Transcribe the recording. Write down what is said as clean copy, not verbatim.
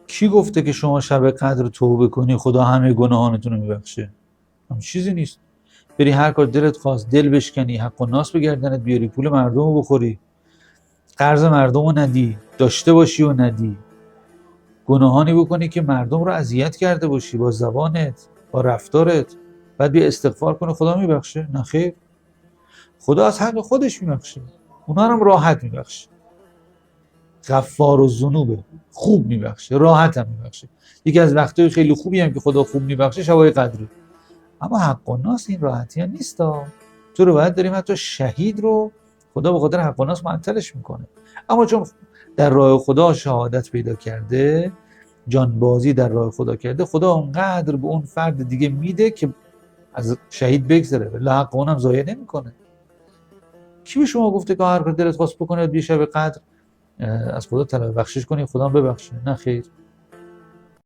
کی گفته که شما شب قدر توبه کنی خدا همه گناهانتون رو میبخشه؟ هم چیزی نیست. بری هر کار دلت خواست، دل بشکنی، حق و ناس به گردنت بیاری، پول مردم رو بخوری، قرض مردم رو ندی، داشته باشی و ندی، گناهانی بکنی که مردم رو اذیت کرده باشی با زبانت، با رفتارت، بعد بیا استغفار کنه خدا میبخشه؟ نه خیر. خدا از حق خودش میبخشه، اونا هم راحت میبخشه. غفار الذنوبه، خوب میبخشه، راحت هم میبخشه. یکی از وقتای خیلی خوبی هم که خدا خوب میبخشه شبای قدره. اما حق و ناس این راحتی هم نیست. تو رو باید داریم حتی شهید رو خدا به خاطر حق و ناس معطلش میکنه. اما چون در راه خدا شهادت پیدا کرده، جانبازی در راه خدا کرده، خدا اونقدر به اون فرد دیگه میده که از شهید بگذره، ولی حق اونم ضایع نمیکنه. کی به شما گفته که هر کار دلت خواست بکنه بی شب قدر از خدا طلب بخشش کنی خدا هم ببخشه؟ نه خیر.